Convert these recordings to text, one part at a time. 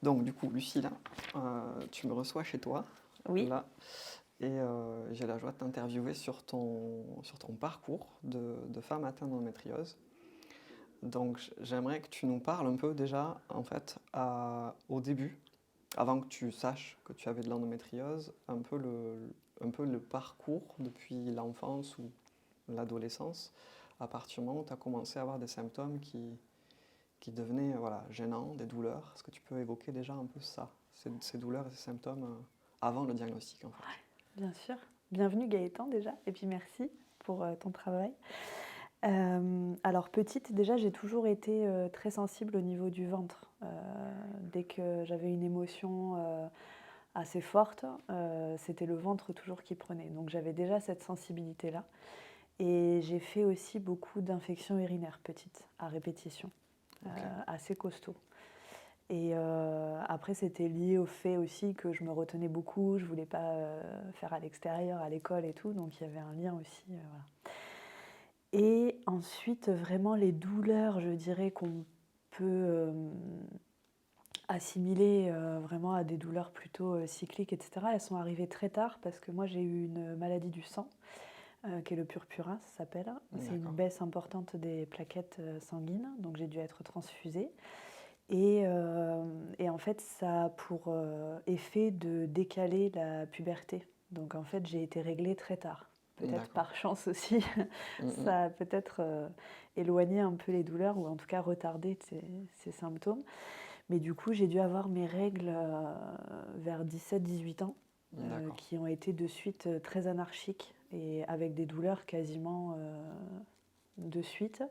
Donc, du coup, Lucie, là, tu me reçois chez toi, Oui, là, et j'ai la joie de t'interviewer sur ton parcours de femme atteinte d'endométriose. Donc, j'aimerais que tu nous parles un peu déjà, en fait, au début, avant que tu saches que tu avais de l'endométriose, un peu le parcours depuis l'enfance ou l'adolescence, à partir du moment où tu as commencé à avoir des symptômes qui devenaient voilà, gênants, des douleurs. Est-ce que tu peux évoquer déjà un peu ça, ces douleurs et ces symptômes avant le diagnostic en fait? bien sûr. Bienvenue Gaëtan déjà, et puis merci pour ton travail. Alors petite, déjà j'ai toujours été très sensible au niveau du ventre. Dès que j'avais une émotion assez forte, c'était le ventre toujours qui prenait. Donc j'avais déjà cette sensibilité-là. Et j'ai fait aussi beaucoup d'infections urinaires petites, à répétition, Ok, assez costaud. Et après, c'était lié au fait aussi que je me retenais beaucoup, je voulais pas faire à l'extérieur, à l'école et tout, donc il y avait un lien aussi. Voilà. Et ensuite, vraiment les douleurs, je dirais qu'on peut assimiler vraiment à des douleurs plutôt cycliques, etc. Elles sont arrivées très tard parce que moi j'ai eu une maladie du sang, qui est le purpurin, ça s'appelle. C'est une d'accord, baisse importante des plaquettes sanguines, donc j'ai dû être transfusée. Et en fait, ça a pour effet de décaler la puberté. Donc en fait, j'ai été réglée très tard. Peut-être d'accord. par chance aussi, Mhm. ça a peut-être éloigné un peu les douleurs ou en tout cas retardé ces symptômes. Mais du coup, j'ai dû avoir mes règles vers 17-18 ans, D'accord, qui ont été de suite très anarchiques et avec des douleurs quasiment de suite,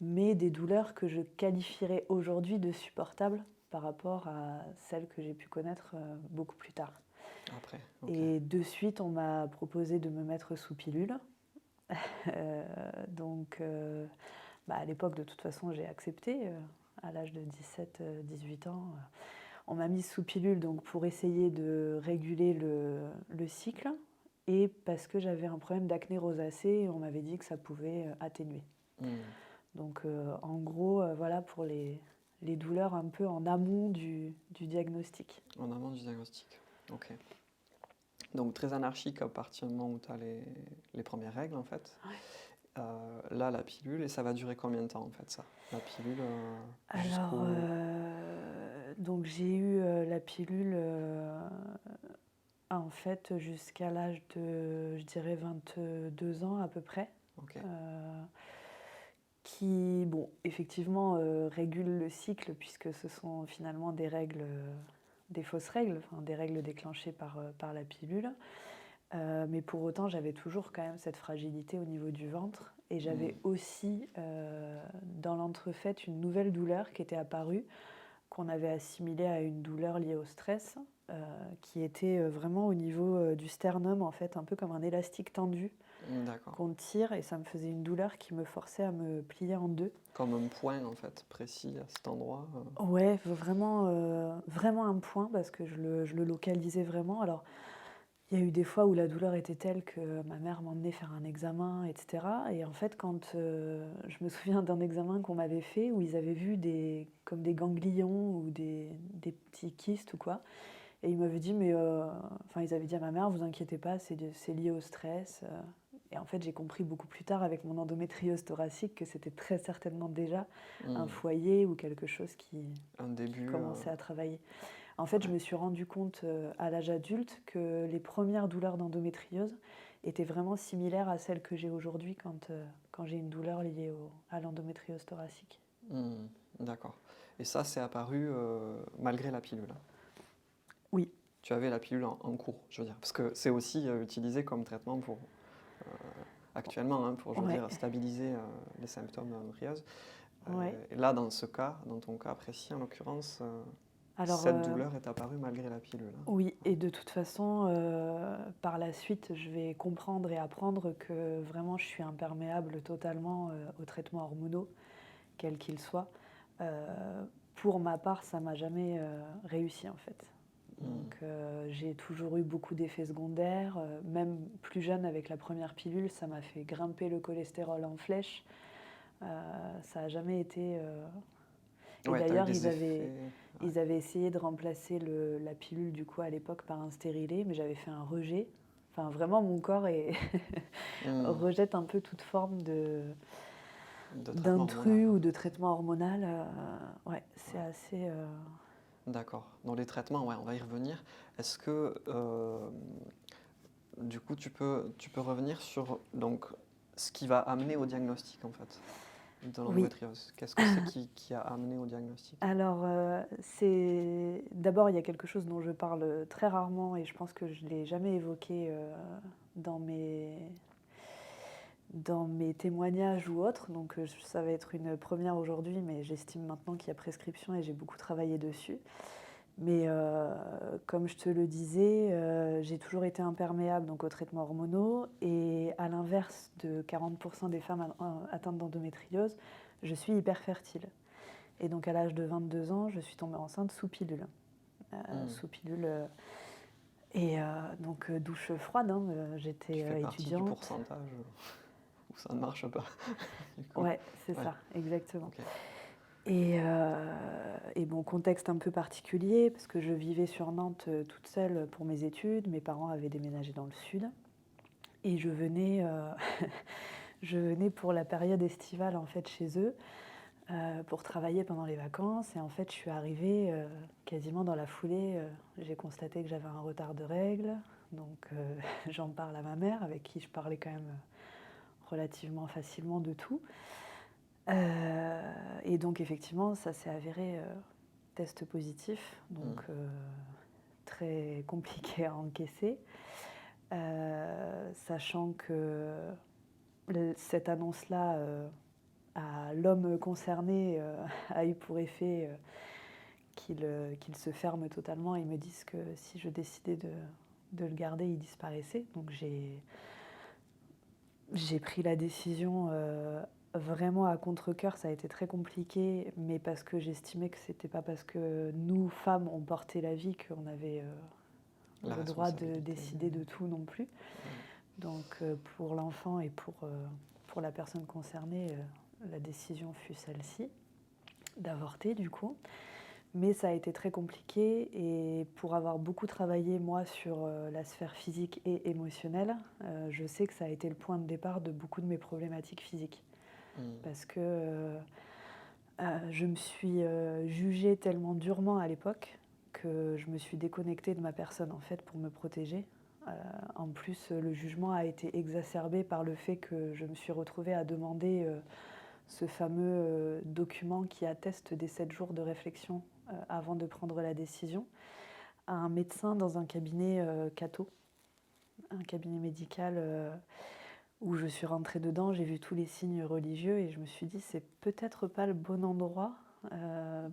mais des douleurs que je qualifierais aujourd'hui de supportables par rapport à celles que j'ai pu connaître beaucoup plus tard. après, ok, Et de suite, on m'a proposé de me mettre sous pilule. Donc, à l'époque, de toute façon, j'ai accepté. À l'âge de 17-18 ans, on m'a mise sous pilule donc, pour essayer de réguler le cycle et parce que j'avais un problème d'acné rosacée et on m'avait dit que ça pouvait atténuer. Hmm. Donc en gros, voilà pour les douleurs un peu en amont du diagnostic. En amont du diagnostic, ok. Donc très anarchique à partir du moment où tu as les premières règles en fait. Ouais. Là, la pilule, et ça va durer combien de temps en fait ça? La pilule Alors, jusqu'au... donc j'ai eu la pilule en fait jusqu'à l'âge de, je dirais, 22 ans à peu près. Ok, euh, qui, bon, effectivement, régule le cycle puisque ce sont finalement des règles, des fausses règles, enfin, des règles déclenchées par la pilule. Mais pour autant, j'avais toujours quand même cette fragilité au niveau du ventre. Et hmm. j'avais aussi, dans l'entrefaite, une nouvelle douleur qui était apparue, qu'on avait assimilée à une douleur liée au stress, qui était vraiment au niveau du sternum, en fait, un peu comme un élastique tendu D'accord. qu'on tire. Et ça me faisait une douleur qui me forçait à me plier en deux. Comme un point en fait précis à cet endroit. Ouais, vraiment, vraiment un point, parce que je le localisais vraiment. Alors, il y a eu des fois où la douleur était telle que ma mère m'emmenait faire un examen, etc. Et en fait, quand je me souviens d'un examen qu'on m'avait fait où ils avaient vu comme des ganglions ou des petits kystes ou quoi. Et ils m'avaient dit, mais enfin, ils avaient dit à ma mère, vous inquiétez pas, c'est lié au stress. Et en fait, j'ai compris beaucoup plus tard avec mon endométriose thoracique que c'était très certainement déjà un Hmm. foyer ou quelque chose qui Un début. commençait à travailler. En fait, je Ouais. me suis rendu compte à l'âge adulte que les premières douleurs d'endométriose étaient vraiment similaires à celles que j'ai aujourd'hui quand j'ai une douleur liée à l'endométriose thoracique. Hmm. D'accord. Et ça, c'est apparu malgré la pilule, hein. Oui, Tu avais la pilule en cours, je veux dire. Parce que c'est aussi utilisé comme traitement pour, euh, actuellement, hein, pour, je veux ouais, dire, stabiliser les symptômes d'endométriose. ouais. Et là, dans ce cas, dans ton cas précis, en l'occurrence, Alors, cette douleur est apparue malgré la pilule, hein. oui, et de toute façon, par la suite, je vais comprendre et apprendre que vraiment je suis imperméable totalement aux traitements hormonaux, quels qu'ils soient. Euh, pour ma part, ça m'a jamais réussi en fait. Hmm. Donc j'ai toujours eu beaucoup d'effets secondaires. Même plus jeune avec la première pilule, ça m'a fait grimper le cholestérol en flèche. Ça n'a jamais été... Et Ouais, tu as eu d'ailleurs, des effets. Ouais. ils avaient essayé de remplacer la pilule du coup à l'époque par un stérilet, mais j'avais fait un rejet. Enfin, vraiment, mon corps Hmm. rejette un peu toute forme De traitement hormonal. d'intrus ou de traitement hormonal. Ouais, c'est Ouais. assez. D'accord. Dans les traitements, ouais, on va y revenir. Est-ce que, du coup, tu peux revenir sur donc, ce qui va amener au diagnostic, en fait, de Oui. l'endométriose? Qu'est-ce que c'est qui a amené au diagnostic? Alors, c'est d'abord, il y a quelque chose dont je parle très rarement et je pense que je ne l'ai jamais évoqué dans dans mes témoignages ou autres. Donc, ça va être une première aujourd'hui, mais j'estime maintenant qu'il y a prescription et j'ai beaucoup travaillé dessus. Mais comme je te le disais, j'ai toujours été imperméable donc, aux traitements hormonaux et à l'inverse de 40% des femmes atteintes d'endométriose, je suis hyper fertile. Et donc à l'âge de 22 ans, je suis tombée enceinte sous pilule. Hmm. Sous pilule. Et donc douche froide, hein, Tu j'étais fais partie du étudiante. pourcentage où ça ne marche pas, du coup. Ouais, c'est Ouais, ça, exactement. ok. Et bon, contexte un peu particulier, parce que je vivais sur Nantes toute seule pour mes études. Mes parents avaient déménagé dans le sud. Et je venais pour la période estivale en fait chez eux, pour travailler pendant les vacances. Et en fait, je suis arrivée quasiment dans la foulée. J'ai constaté que j'avais un retard de règles. Donc, j'en parle à ma mère, avec qui je parlais quand même relativement facilement de tout. Et donc, effectivement, ça s'est avéré test positif. Donc, très compliqué à encaisser. Sachant que cette annonce-là à l'homme concerné a eu pour effet qu'il se ferme totalement et me dise que si je décidais de le garder, il disparaissait. Donc j'ai pris la décision vraiment à contre-cœur. Ça a été très compliqué, mais parce que j'estimais que c'était pas parce que nous, femmes, on portait la vie qu'on avait La le droit de responsabilité. décider de tout non plus. Ouais. Donc pour l'enfant et pour la personne concernée, la décision fut celle-ci, d'avorter du coup. Mais ça a été très compliqué et pour avoir beaucoup travaillé moi sur la sphère physique et émotionnelle, je sais que ça a été le point de départ de beaucoup de mes problématiques physiques. Parce que je me suis jugée tellement durement à l'époque que je me suis déconnectée de ma personne en fait pour me protéger. En plus, le jugement a été exacerbé par le fait que je me suis retrouvée à demander ce fameux document qui atteste des 7 jours de réflexion avant de prendre la décision à un médecin dans un cabinet catho, un cabinet médical où je suis rentrée dedans, j'ai vu tous les signes religieux et je me suis dit c'est peut-être pas le bon endroit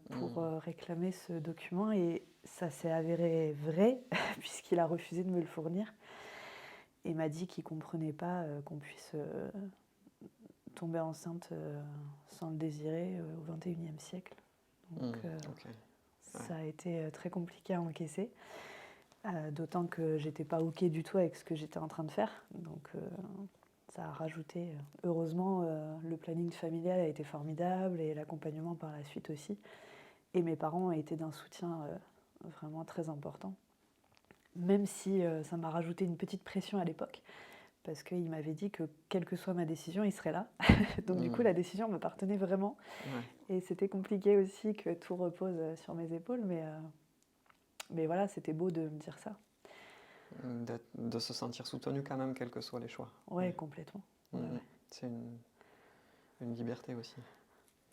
pour réclamer ce document et ça s'est avéré vrai puisqu'il a refusé de me le fournir et m'a dit qu'il comprenait pas qu'on puisse tomber enceinte sans le désirer au XXIe siècle. Donc Ok. Ouais. ça a été très compliqué à encaisser, d'autant que j'étais pas OK du tout avec ce que j'étais en train de faire. Donc ça a rajouté, heureusement, le planning familial a été formidable et l'accompagnement par la suite aussi. Et mes parents ont été d'un soutien vraiment très important. Même si ça m'a rajouté une petite pression à l'époque, parce qu'il m'avait dit que quelle que soit ma décision, il serait là. Donc du coup, la décision m'appartenait vraiment. Ouais. Et c'était compliqué aussi que tout repose sur mes épaules, mais voilà, c'était beau de me dire ça. De se sentir soutenu quand même, quels que soient les choix. Ouais, Ouais. complètement. Ouais, ouais. C'est une liberté aussi.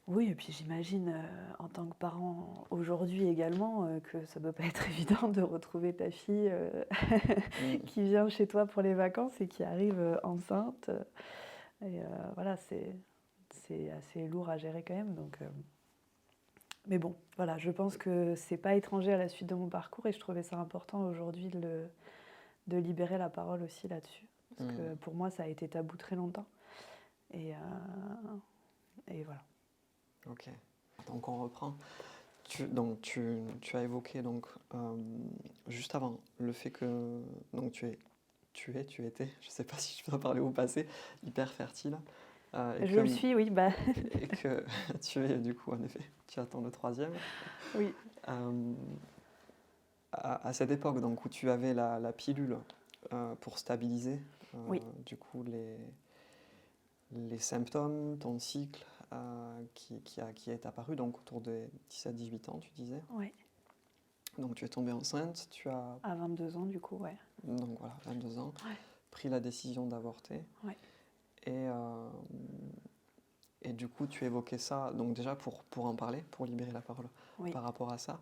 Oui, et puis j'imagine, en tant que parent aujourd'hui également, que ça ne doit pas être évident de retrouver ta fille qui vient chez toi pour les vacances et qui arrive enceinte. Et voilà, c'est assez lourd à gérer quand même. Donc, mais bon, voilà, je pense que c'est pas étranger à la suite de mon parcours et je trouvais ça important aujourd'hui de libérer la parole aussi là-dessus. Parce que pour moi, ça a été tabou très longtemps. Et voilà. Ok. Donc on reprend. Donc tu as évoqué donc juste avant le fait que donc tu étais, je sais pas si je dois parler au passé, hyper fertile. Et Je le suis, oui, bah et que tu es du coup, en effet, tu attends le troisième. oui, Euh, à cette époque, donc, où tu avais la pilule pour stabiliser oui, du coup les symptômes, ton cycle qui est apparu donc autour de 17-18 ans, tu disais. oui. Donc tu es tombée enceinte, tu as À 22 ans, du coup, ouais. donc voilà, 22 ans, Ouais, pris la décision d'avorter ouais, et, euh, et du coup tu évoquais ça, donc déjà pour en parler, pour libérer la parole oui, par rapport à ça,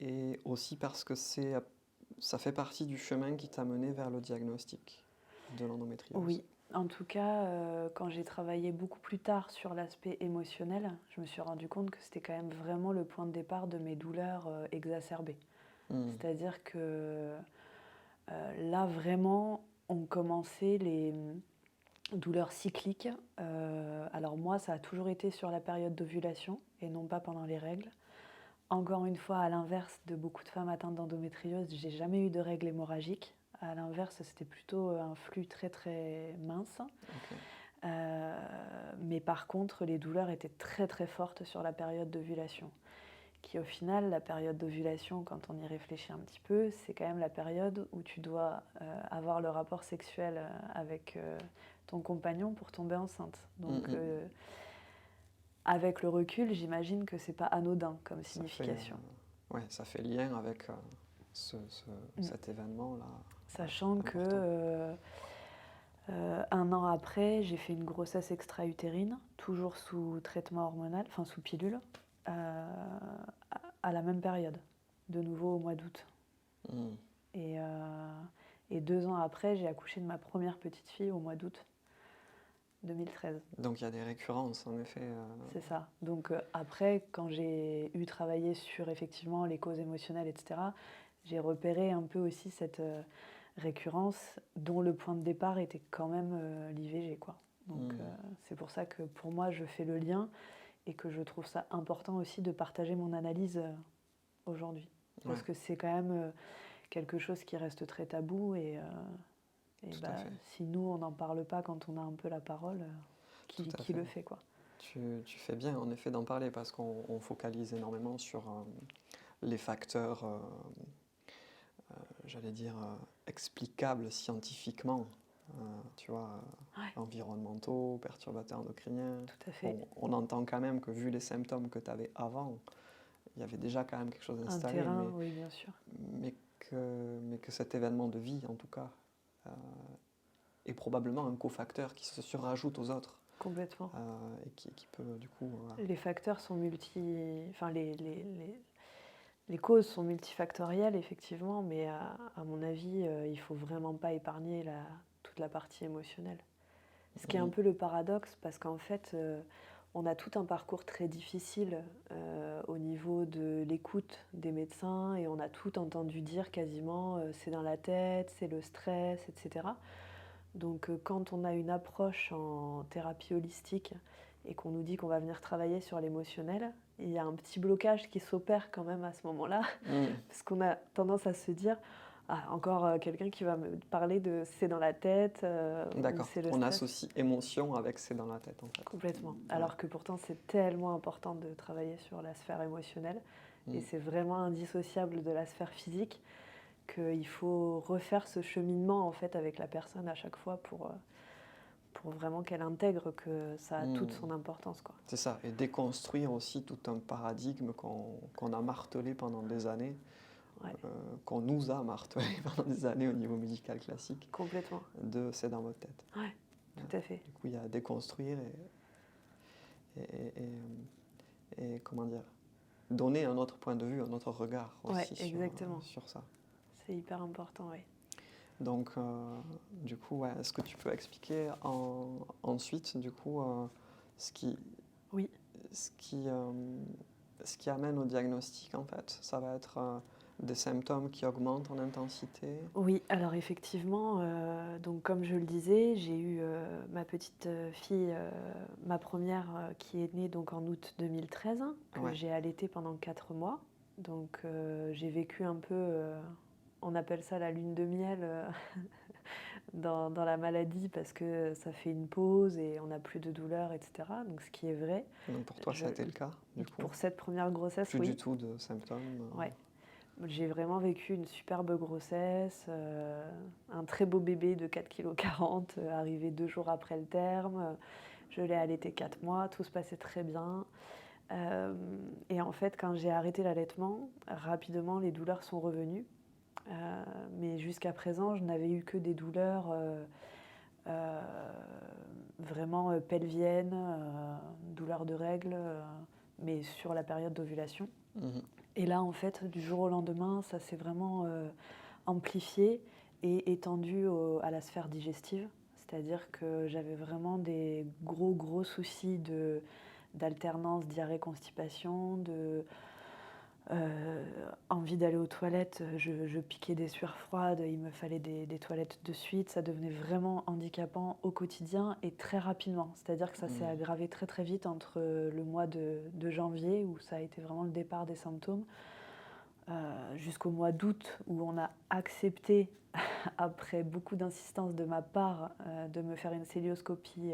et aussi parce que ça fait partie du chemin qui t'a mené vers le diagnostic de l'endométriose. oui. En tout cas, quand j'ai travaillé beaucoup plus tard sur l'aspect émotionnel, je me suis rendu compte que c'était quand même vraiment le point de départ de mes douleurs exacerbées. Hmm. C'est-à-dire que là, vraiment, ont commencé les douleurs cycliques. Alors moi, ça a toujours été sur la période d'ovulation et non pas pendant les règles. Encore une fois, à l'inverse de beaucoup de femmes atteintes d'endométriose, j'ai jamais eu de règles hémorragiques. À l'inverse, c'était plutôt un flux très très mince. Ok. Mais par contre, les douleurs étaient très très fortes sur la période d'ovulation. Qui au final, la période d'ovulation, quand on y réfléchit un petit peu, c'est quand même la période où tu dois avoir le rapport sexuel avec ton compagnon pour tomber enceinte. Donc Mhm. avec le recul, j'imagine que c'est pas anodin comme Ça fait, signification. ouais, ça fait lien avec Mm. cet événement-là, ouais, Sachant que important. 1 an après, j'ai fait une grossesse extra-utérine, toujours sous traitement hormonal, enfin sous pilule, à la même période, de nouveau au mois d'août. Hmm. Et, euh, et 2 ans après, j'ai accouché de ma première petite fille au mois d'août 2013. Donc il y a des récurrences, en effet. C'est ça. Donc après, quand j'ai eu travaillé sur effectivement les causes émotionnelles, etc., j'ai repéré un peu aussi cette récurrence dont le point de départ était quand même l'IVG, quoi. Donc Hmm. c'est pour ça que pour moi, je fais le lien et que je trouve ça important aussi de partager mon analyse aujourd'hui. Parce Ouais, que c'est quand même quelque chose qui reste très tabou et tout à bah, fait. si nous, on n'en parle pas quand on a un peu la parole, Tout à qui fait. le fait, quoi. Tu fais bien, en effet, d'en parler parce qu'on focalise énormément sur les facteurs, j'allais dire, explicables scientifiquement, tu vois, Ouais, environnementaux, perturbateurs endocriniens. tout à fait. Bon, on entend quand même que vu les symptômes que tu avais avant, il y avait déjà quand même quelque chose Un installé, terrain, oui, bien sûr. mais que cet événement de vie, en tout cas, euh, est probablement un cofacteur qui se surajoute aux autres Complètement. et qui peut du coup... Les facteurs sont Enfin, les causes sont multifactorielles, effectivement, mais à mon avis, il faut vraiment pas épargner toute la partie émotionnelle. Ce qui est un mm, peu le paradoxe, parce qu'en fait, on a tout un parcours très difficile au niveau de l'écoute des médecins et on a tout entendu dire quasiment c'est dans la tête, c'est le stress, etc. Donc quand on a une approche en thérapie holistique et qu'on nous dit qu'on va venir travailler sur l'émotionnel, il y a un petit blocage qui s'opère quand même à ce moment-là, mm. parce qu'on a tendance à se dire ah, encore quelqu'un qui va me parler de c'est dans la tête ou D'accord. c'est le On stress. associe émotion avec c'est dans la tête en fait. Complètement. Ouais. Alors que pourtant c'est tellement important de travailler sur la sphère émotionnelle et Mm. c'est vraiment indissociable de la sphère physique qu'il faut refaire ce cheminement en fait avec la personne à chaque fois pour vraiment qu'elle intègre que ça a toute Mm. son importance, quoi. C'est ça. Et déconstruire aussi tout un paradigme qu'on a martelé pendant des années, Ouais, qu'on nous a martelé pendant des années au niveau médical classique, complètement. de c'est dans votre tête. Ouais, Ouais. tout à fait. Du coup, il y a à déconstruire et, et- et, comment dire, donner un autre point de vue, un autre regard Ouais, aussi exactement. sur ça. C'est hyper important, oui. Donc, du coup, ouais, est-ce que tu peux expliquer ensuite, du coup, ce qui, Oui, ce qui, euh, ce qui amène au diagnostic, en fait? Ça va être des symptômes qui augmentent en intensité? oui. Alors effectivement, donc comme je le disais, j'ai eu ma petite fille, ma première, qui est née donc en août 2013, que Ouais. j'ai allaitée pendant 4 mois. Donc j'ai vécu un peu, on appelle ça la lune de miel, dans la maladie parce que ça fait une pause et on n'a plus de douleur, etc. Donc ce qui est vrai. Donc pour toi, Je- ça a été le cas, du coup? pour cette première grossesse, Plus du oui. tout de symptômes? Ouais. J'ai vraiment vécu une superbe grossesse, un très beau bébé de 4,40 kg, arrivé 2 jours après le terme. Je l'ai allaité 4 mois, tout se passait très bien. Et en fait, quand j'ai arrêté l'allaitement, rapidement, les douleurs sont revenues. Mais jusqu'à présent, je n'avais eu que des douleurs euh, vraiment pelviennes, douleurs de règles, mais sur la période d'ovulation. Mhm. Et là, en fait, du jour au lendemain, ça s'est vraiment amplifié et étendu à la sphère digestive. C'est-à-dire que j'avais vraiment des gros soucis d'alternance diarrhée-constipation, envie d'aller aux toilettes, je piquais des sueurs froides, il me fallait des toilettes de suite. Ça devenait vraiment handicapant au quotidien et très rapidement. C'est-à-dire que ça s'est aggravé très vite entre le mois de janvier, où ça a été vraiment le départ des symptômes, jusqu'au mois d'août, où on a accepté, après beaucoup d'insistance de ma part, de me faire une célioscopie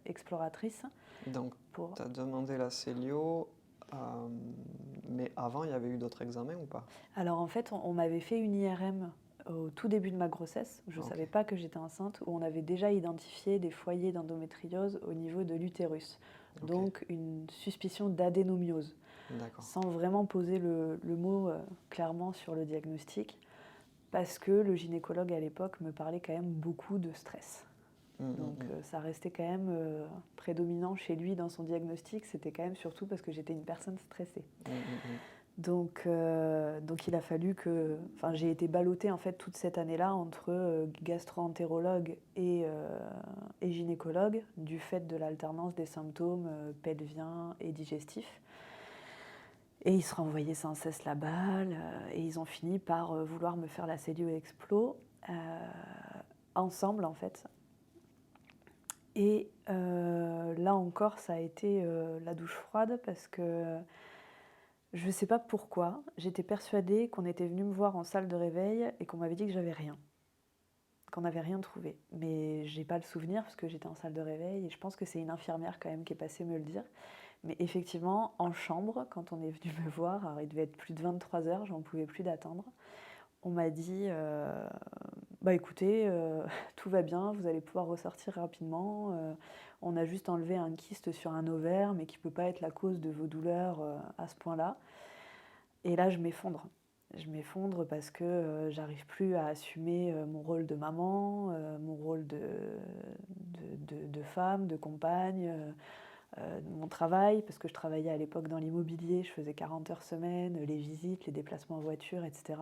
exploratrice. Donc, Pour... tu as demandé la célio, mais avant, il y avait eu d'autres examens ou pas? Alors en fait, on m'avait fait une IRM au tout début de ma grossesse. Je ne Ok. savais pas que j'étais enceinte, où on avait déjà identifié des foyers d'endométriose au niveau de l'utérus. Ok. Donc une suspicion d'adénomiose, D'accord. sans vraiment poser le mot clairement sur le diagnostic, parce que le gynécologue à l'époque me parlait quand même beaucoup de stress. Donc ça restait quand même prédominant chez lui dans son diagnostic. C'était quand même surtout parce que j'étais une personne stressée. Donc il a fallu que... Enfin, j'ai été ballottée en fait toute cette année-là entre gastro-entérologue et gynécologue, du fait de l'alternance des symptômes pelviens et digestifs. Et ils se renvoyaient sans cesse la balle, et ils ont fini par vouloir me faire la cellule explo, ensemble en fait. Et là encore, ça a été la douche froide, parce que je ne sais pas pourquoi, j'étais persuadée qu'on était venu me voir en salle de réveil et qu'on m'avait dit que j'avais rien, qu'on n'avait rien trouvé. Mais j'ai pas le souvenir parce que j'étais en salle de réveil, et je pense que c'est une infirmière quand même qui est passée me le dire. Mais effectivement, en chambre, quand on est venu me voir, alors il devait être plus de 23 heures, j'en pouvais plus d'attendre, on m'a dit bah écoutez, tout va bien, vous allez pouvoir ressortir rapidement. On a juste enlevé un kyste sur un ovaire, mais qui ne peut pas être la cause de vos douleurs à ce point-là. Et là, je m'effondre. Je m'effondre parce que j'arrive plus à assumer mon rôle de maman, mon rôle de femme, de compagne, mon travail, parce que je travaillais à l'époque dans l'immobilier, je faisais 40 heures semaine, les visites, les déplacements en voiture, etc.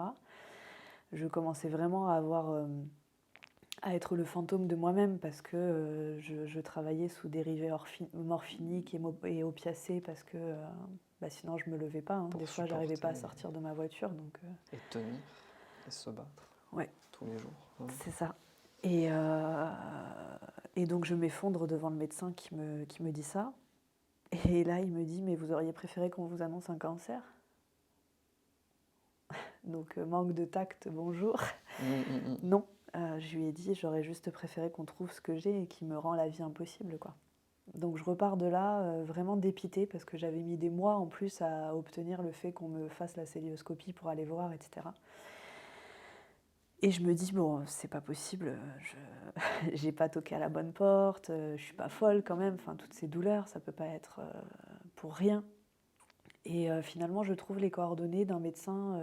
Je commençais vraiment à être le fantôme de moi-même, parce que je travaillais sous dérivés morphiniques et opiacés, parce que bah sinon je me levais pas. Des fois, j'arrivais pas à sortir de ma voiture. Donc, et tenir, et se battre ouais, tous les jours. c'est ça. Et donc je m'effondre devant le médecin qui me dit ça. Et là, il me dit, mais vous auriez préféré qu'on vous annonce un cancer? Donc manque de tact, bonjour. Non, je lui ai dit, j'aurais juste préféré qu'on trouve ce que j'ai et qui me rend la vie impossible, quoi. Donc je repars de là vraiment dépitée, parce que j'avais mis des mois en plus à obtenir le fait qu'on me fasse la célioscopie pour aller voir, etc. Et je me dis, bon, c'est pas possible, j'ai pas toqué à la bonne porte, je suis pas folle quand même, enfin, toutes ces douleurs, ça peut pas être pour rien. Et finalement, je trouve les coordonnées d'un médecin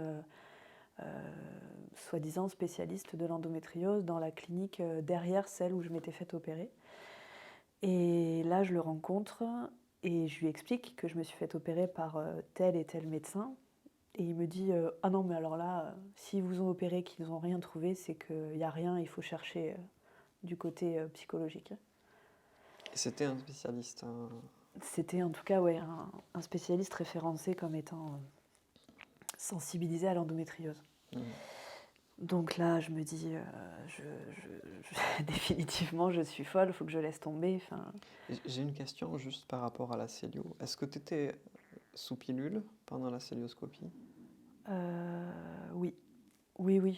soi-disant spécialiste de l'endométriose dans la clinique derrière celle où je m'étais fait opérer. Et là, je le rencontre et je lui explique que je me suis fait opérer par tel et tel médecin. Et il me dit ah non, mais alors là, s'ils vous ont opéré, qu'ils n'ont rien trouvé, c'est qu'il n'y a rien, il faut chercher du côté psychologique. Et c'était un spécialiste? C'était en tout cas ouais, un spécialiste référencé comme étant sensibilisé à l'endométriose. Donc là, je me dis, définitivement, je suis folle, il faut que je laisse tomber. J'ai une question juste par rapport à la cellio. Est-ce que tu étais sous pilule pendant la célioscopie? Oui,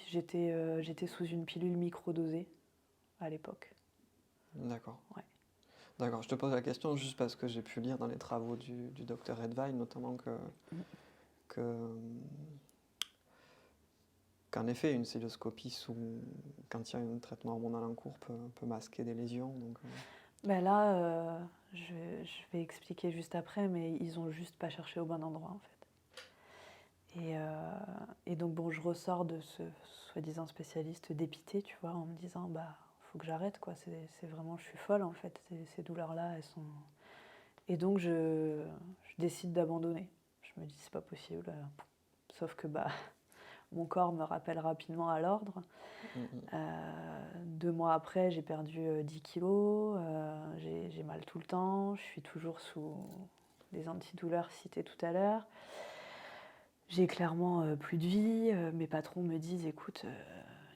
j'étais sous une pilule microdosée. à l'époque. D'accord. Ouais. D'accord, je te pose la question juste parce que j'ai pu lire dans les travaux du docteur Edweil notamment Mm. que, qu'en effet une cystoscopie quand il y a un traitement hormonal en cours peut masquer des lésions. Donc, Ben là, je vais expliquer juste après, mais ils ont juste pas cherché au bon endroit en fait. Et donc bon, je ressors de ce soi-disant spécialiste dépité, tu vois, en me disant bah faut que j'arrête quoi. C'est vraiment, je suis folle en fait. Ces douleurs-là, elles sont. Et donc je décide d'abandonner. Je me dis c'est pas possible. Sauf que bah mon corps me rappelle rapidement à l'ordre. 2 mois après, j'ai perdu 10 kilos, j'ai mal tout le temps, je suis toujours sous les antidouleurs citées tout à l'heure. J'ai clairement plus de vie. Mes patrons me disent écoute,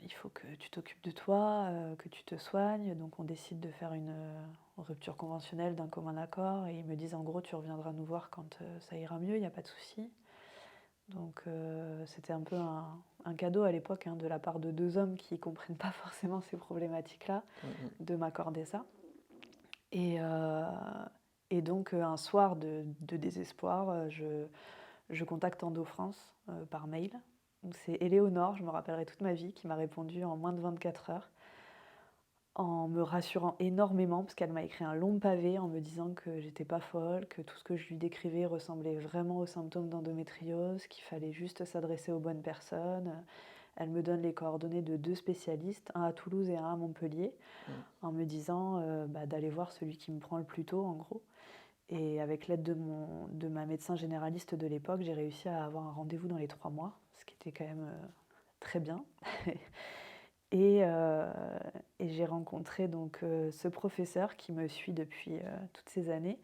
il faut que tu t'occupes de toi, que tu te soignes. Donc on décide de faire une rupture conventionnelle d'un commun accord. Et ils me disent en gros, tu reviendras nous voir quand ça ira mieux, il n'y a pas de souci. Donc c'était un peu un cadeau à l'époque de la part de 2 hommes qui ne comprennent pas forcément ces problématiques-là, de m'accorder ça. Et, donc un soir de désespoir, je contacte Endo France par mail. Donc c'est Éléonore, je me rappellerai toute ma vie, qui m'a répondu en moins de 24 heures, en me rassurant énormément, parce qu'elle m'a écrit un long pavé en me disant que j'étais pas folle, que tout ce que je lui décrivais ressemblait vraiment aux symptômes d'endométriose, qu'il fallait juste s'adresser aux bonnes personnes. Elle me donne les coordonnées de 2 spécialistes, un à Toulouse et un à Montpellier, en me disant d'aller voir celui qui me prend le plus tôt, en gros. Et avec l'aide de ma médecin généraliste de l'époque, j'ai réussi à avoir un rendez-vous dans les 3 mois, ce qui était quand même très bien. Et j'ai rencontré donc ce professeur qui me suit depuis toutes ces années,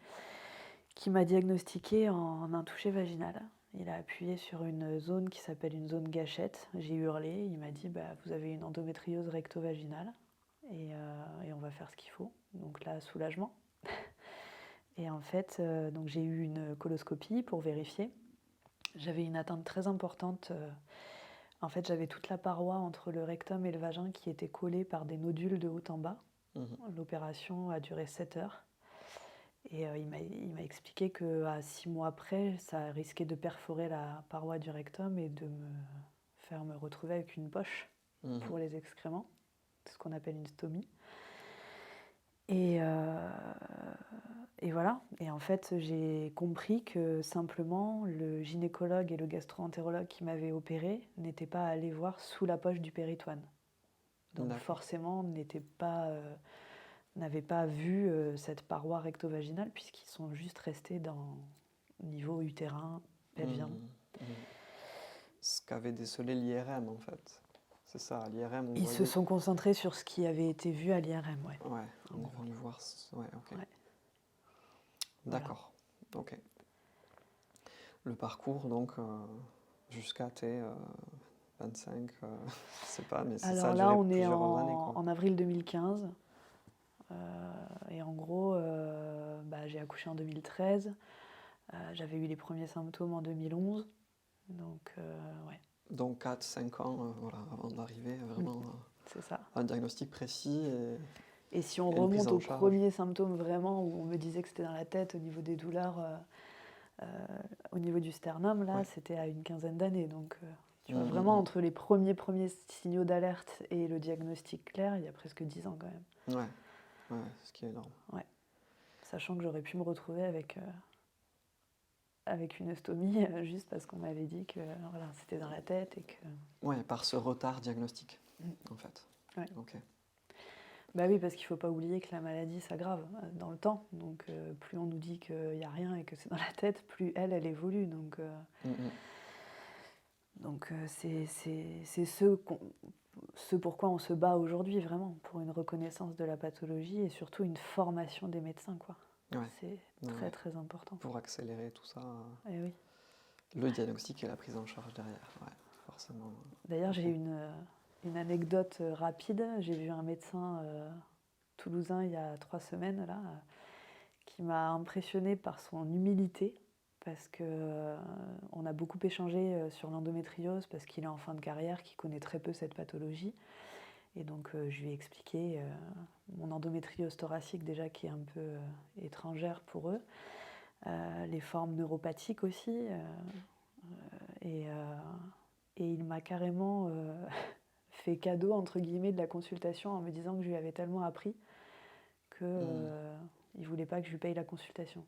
qui m'a diagnostiqué en un toucher vaginal. Il a appuyé sur une zone qui s'appelle une zone gâchette. J'ai hurlé, il m'a dit bah, vous avez une endométriose recto-vaginale et on va faire ce qu'il faut. Donc là, soulagement. Et en fait, donc j'ai eu une coloscopie pour vérifier. J'avais une atteinte très importante. En fait, j'avais toute la paroi entre le rectum et le vagin qui était collée par des nodules de haut en bas. L'opération a duré 7 heures. Et il m'a expliqué qu'à 6 mois après, ça risquait de perforer la paroi du rectum et de me faire me retrouver avec une poche pour les excréments, ce qu'on appelle une stomie. Et voilà. Et en fait, j'ai compris que simplement le gynécologue et le gastro-entérologue qui m'avaient opéré n'étaient pas allés voir sous la poche du péritoine. Donc forcément, n'avaient pas vu cette paroi recto-vaginale puisqu'ils sont juste restés dans niveau utérin, pelvien. Ce qu'avait décelé l'IRM en fait. C'est ça, à l'IRM on Ils voyait... se sont concentrés sur ce qui avait été vu à l'IRM, ouais. Ouais, on est venu voir... Ouais, ok. Ouais. D'accord, ok. Le parcours donc jusqu'à tes 25, je sais pas, mais ça a Alors là, duré on est plusieurs années quoi. en avril 2015. Et en gros, j'ai accouché en 2013. J'avais eu les premiers symptômes en 2011. Donc, ouais. Donc 4-5 ans voilà, avant d'arriver vraiment C'est ça. à un diagnostic précis et si on une prise remonte en aux charge. premiers symptômes vraiment, où on me disait que c'était dans la tête au niveau des douleurs, au niveau du sternum, là, c'était à une quinzaine d'années. Donc, tu vois, vraiment, entre les premiers signaux d'alerte et le diagnostic clair, il y a presque 10 ans quand même. Ouais, ce qui est énorme. Ouais. Sachant que j'aurais pu me retrouver avec une ostomie juste parce qu'on m'avait dit que voilà, c'était dans la tête et que... Ouais, par ce retard diagnostique, en fait. Ouais. Ok. Bah oui, parce qu'il ne faut pas oublier que la maladie s'aggrave dans le temps. Donc plus on nous dit qu'il n'y a rien et que c'est dans la tête, plus elle évolue. Donc c'est ce pourquoi on se bat aujourd'hui, vraiment, pour une reconnaissance de la pathologie et surtout une formation des médecins, quoi. Ouais. C'est très très important. Pour accélérer tout ça, Et oui. le diagnostic et la prise en charge derrière, ouais, forcément. D'ailleurs, j'ai une anecdote rapide. J'ai vu un médecin toulousain il y a 3 semaines, là, qui m'a impressionnée par son humilité, parce qu'on a beaucoup échangé sur l'endométriose, parce qu'il est en fin de carrière, qu'il connaît très peu cette pathologie. Et donc, je lui ai expliqué mon endométriose thoracique déjà qui est un peu étrangère pour eux, les formes neuropathiques aussi. Et, euh, et il m'a carrément fait cadeau, entre guillemets, de la consultation en me disant que je lui avais tellement appris que il voulait pas que je lui paye la consultation.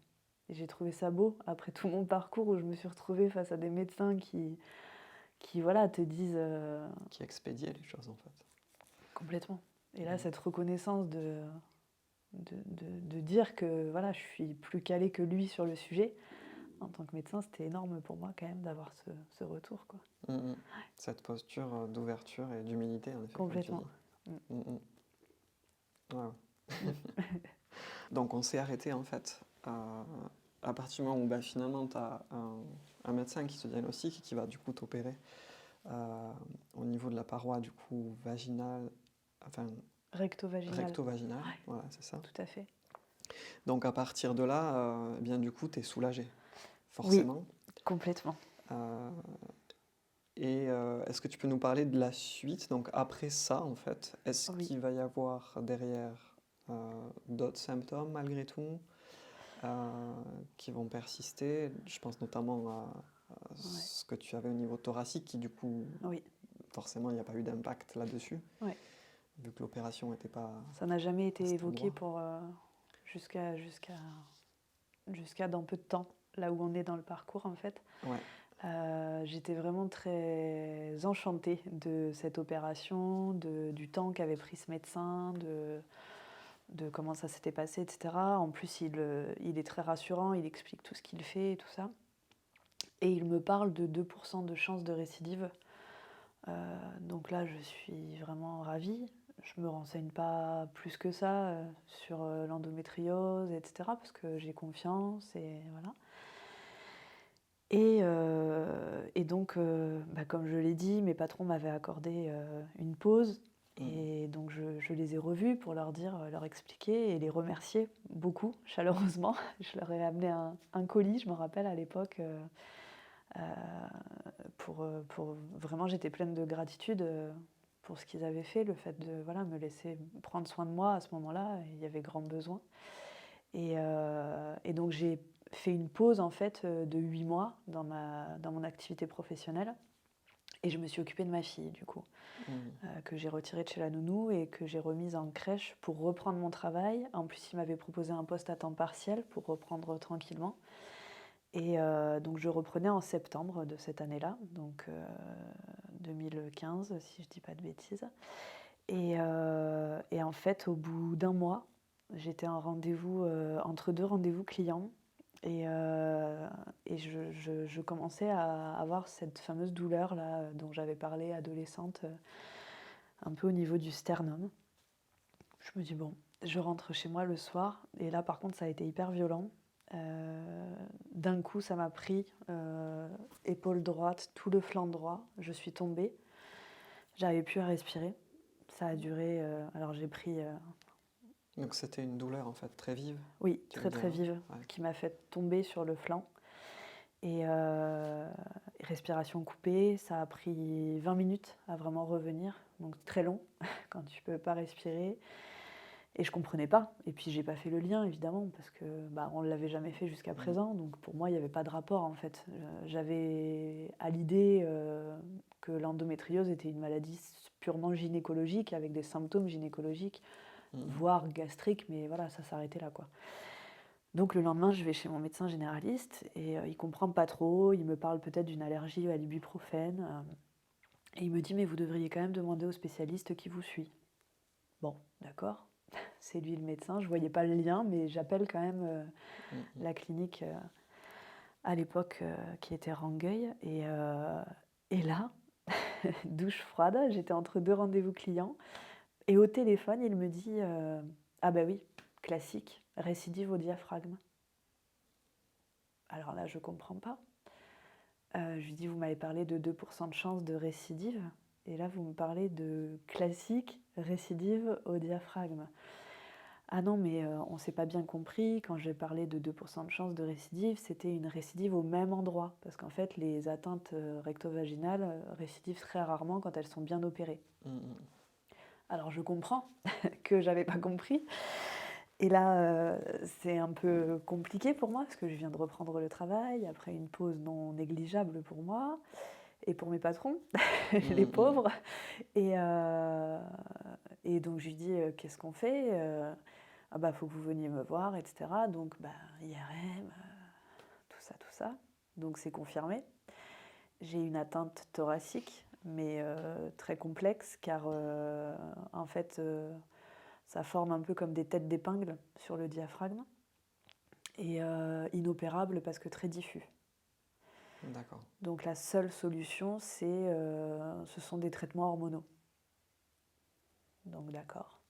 Et j'ai trouvé ça beau, après tout mon parcours où je me suis retrouvée face à des médecins qui voilà, te disent Qui expédiait les choses en fait. complètement. Et là, cette reconnaissance de dire que voilà, je suis plus calée que lui sur le sujet, en tant que médecin, c'était énorme pour moi quand même d'avoir ce retour, quoi. Cette posture d'ouverture et d'humilité, en effet, comme tu Complètement. dis. Ouais, ouais. Donc on s'est arrêté en fait à partir du moment où finalement tu as un médecin qui te diagnostique et qui va du coup t'opérer au niveau de la paroi du coup vaginale, enfin Recto-vaginal. recto-vaginale, Ouais, voilà c'est ça. tout à fait. Donc à partir de là, eh bien du coup tu es soulagé, Oui, forcément. complètement. Euh, et est-ce que tu peux nous parler de la suite? Donc après ça en fait, est-ce Oui. qu'il va y avoir derrière d'autres symptômes malgré tout? Qui vont persister. Je pense notamment à Ouais. ce que tu avais au niveau thoracique, qui du coup, Oui. forcément, il n'y a pas eu d'impact là-dessus, Ouais. vu que l'opération n'était pas Ça n'a jamais été à cet évoqué endroit. pour jusqu'à dans peu de temps, là où on est dans le parcours en fait. Ouais. J'étais vraiment très enchantée de cette opération, du temps qu'avait pris ce médecin, de comment ça s'était passé, etc. En plus, il est très rassurant, il explique tout ce qu'il fait et tout ça. Et il me parle de 2% de chances de récidive. Donc là, je suis vraiment ravie. Je me renseigne pas plus que ça sur l'endométriose, etc. parce que j'ai confiance et voilà. Et donc, comme je l'ai dit, mes patrons m'avaient accordé une pause. Et donc, je les ai revus pour leur dire, leur expliquer et les remercier beaucoup, chaleureusement. Je leur ai amené un colis, je me rappelle à l'époque, pour vraiment, j'étais pleine de gratitude pour ce qu'ils avaient fait, le fait de voilà, me laisser prendre soin de moi à ce moment-là. Il y avait grand besoin. Et donc, j'ai fait une pause en fait de 8 mois dans mon activité professionnelle. Et je me suis occupée de ma fille, du coup, que j'ai retirée de chez la nounou et que j'ai remise en crèche pour reprendre mon travail. En plus, il m'avait proposé un poste à temps partiel pour reprendre tranquillement. Et donc, je reprenais en septembre de cette année-là, donc 2015, si je ne dis pas de bêtises. Et en fait, au bout d'un mois, j'étais en rendez-vous, entre deux rendez-vous clients. Et je commençais à avoir cette fameuse douleur là dont j'avais parlé adolescente, un peu au niveau du sternum. Je me dis bon, je rentre chez moi le soir et là par contre ça a été hyper violent. D'un coup ça m'a pris, épaule droite, tout le flanc droit, je suis tombée, j'arrivais plus à respirer. Ça a duré, alors j'ai pris Donc c'était une douleur en fait très vive. oui, Tu veux très dire, très vive, ouais. qui m'a fait tomber sur le flanc. Et respiration coupée, ça a pris 20 minutes à vraiment revenir, donc très long quand tu peux pas respirer. Et je comprenais pas. Et puis j'ai pas fait le lien évidemment parce que on l'avait jamais fait jusqu'à présent, donc pour moi il n'y avait pas de rapport en fait. J'avais à l'idée que l'endométriose était une maladie purement gynécologique avec des symptômes gynécologiques, voire gastriques, mais voilà, ça s'arrêtait là quoi. Donc le lendemain, je vais chez mon médecin généraliste et il comprend pas trop, il me parle peut-être d'une allergie à l'ibuprofène et il me dit mais vous devriez quand même demander au spécialiste qui vous suit. Bon, d'accord, c'est lui le médecin, je voyais pas le lien mais j'appelle quand même la clinique à l'époque qui était Rangueil et là, douche froide, j'étais entre deux rendez-vous clients et au téléphone il me dit ah bah oui, classique, récidive au diaphragme. Alors là, je ne comprends pas. Je lui dis, vous m'avez parlé de 2% de chance de récidive, et là, vous me parlez de classique récidive au diaphragme. Ah non, mais on ne s'est pas bien compris. Quand j'ai parlé de 2% de chance de récidive, c'était une récidive au même endroit. Parce qu'en fait, les atteintes recto-vaginales récidivent très rarement quand elles sont bien opérées. Alors je comprends que j'avais pas compris et là, c'est un peu compliqué pour moi parce que je viens de reprendre le travail après une pause non négligeable pour moi et pour mes patrons, les Mmh mh. pauvres et heu et donc je lui dis: «Qu'est-ce qu'on fait?» «Ah bah, faut que vous veniez me voir et cetera». Donc bah, IRM, tout ça. Donc c'est confirmé. J'ai une atteinte thoracique, mais très complexe car, en fait, ça forme un peu comme des têtes d'épingle sur le diaphragme et inopérable parce que très diffus. D'accord. Donc la seule solution, ce sont des traitements hormonaux. Donc d'accord,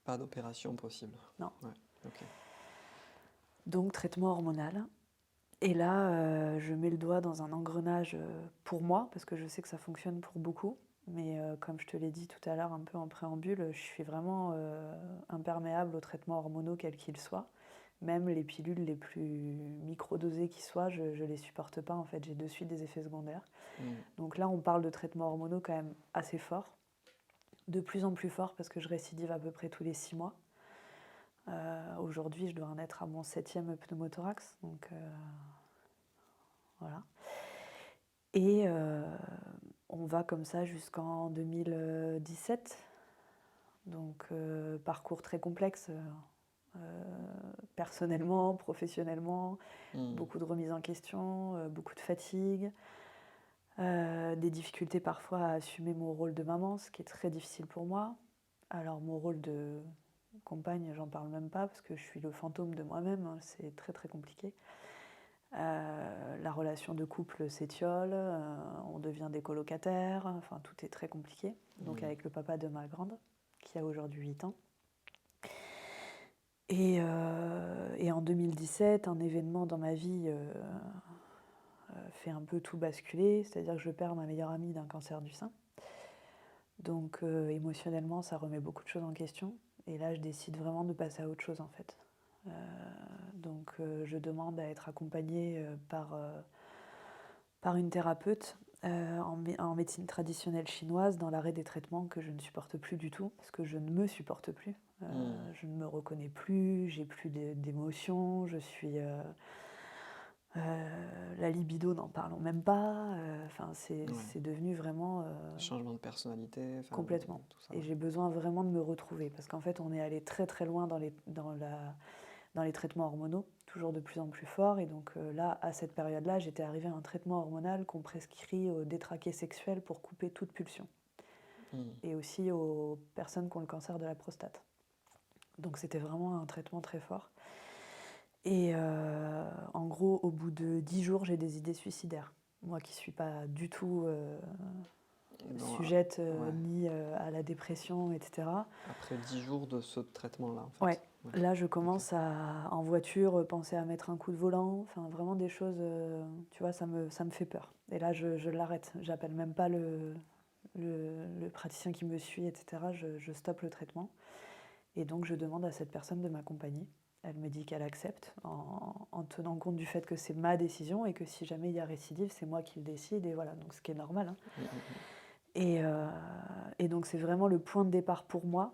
Pas d'opération possible. non. Ouais, OK. Donc traitement hormonal et là, je mets le doigt dans un engrenage, pour moi, parce que je sais que ça fonctionne pour beaucoup, mais comme je te l'ai dit tout à l'heure un peu en préambule, je suis vraiment, imperméable aux traitements hormonaux quels qu'ils soient. Même les pilules les plus microdosées qui soient, je les supporte pas en fait, j'ai de suite des effets secondaires. Mmh. Donc là, on parle de traitements hormonaux quand même assez forts, de plus en plus forts parce que je récidive à peu près tous les 6 mois. Aujourd'hui, je dois en être à mon 7e pneumothorax, donc voilà. Et on va comme ça jusqu'en 2017. Donc parcours très complexe, personnellement, professionnellement, Mmh. beaucoup de remises en question, beaucoup de fatigue, des difficultés parfois à assumer mon rôle de maman, ce qui est très difficile pour moi. Alors mon rôle de compagne, j'en parle même pas parce que je suis le fantôme de moi-même, hein, c'est très très compliqué. La relation de couple s'étiole, on devient des colocataires, enfin tout est très compliqué. Donc Mmh. avec le papa de ma grande, qui a aujourd'hui 8 ans. Et en 2017, un événement dans ma vie fait un peu tout basculer, c'est-à-dire que je perds ma meilleure amie d'un cancer du sein. Donc émotionnellement, ça remet beaucoup de choses en question. Et là, je décide vraiment de passer à autre chose en fait. Euh, donc je demande à être accompagnée par une thérapeute en médecine traditionnelle chinoise dans l'arrêt des traitements que je ne supporte plus du tout, parce que je ne me supporte plus. Mmh. Je ne me reconnais plus, j'ai plus d'émotions, je suis... la libido, n'en parlons même pas. Enfin, Ouais. c'est devenu vraiment Changement de personnalité, enfin, complètement. tout ça, Et ouais. j'ai besoin vraiment de me retrouver, parce qu'en fait, on est allé très très loin dans les traitements hormonaux, toujours de plus en plus fort. Et donc là, à cette période-là, j'étais arrivée à un traitement hormonal qu'on prescrit aux détraqués sexuels pour couper toute pulsion. Mmh. Et aussi aux personnes qui ont le cancer de la prostate. Donc c'était vraiment un traitement très fort. Et en gros, au bout de 10 jours, j'ai des idées suicidaires. Moi qui ne suis pas du tout Non, sujette ouais. ni à la dépression, etc. Après 10 jours de ce traitement-là, en Ouais, fait. Ouais. là je OK. commence à, en voiture, penser à mettre un coup de volant, enfin vraiment des choses, tu vois, ça me fait peur. Et là je l'arrête, j'appelle même pas le praticien qui me suit, etc. Je stoppe le traitement. Et donc je demande à cette personne de m'accompagner. Elle me dit qu'elle accepte en tenant compte du fait que c'est ma décision et que si jamais il y a récidive, c'est moi qui le décide. Et voilà, donc ce qui est normal, hein. Mmh mh mh. Et, euh, et donc c'est vraiment le point de départ pour moi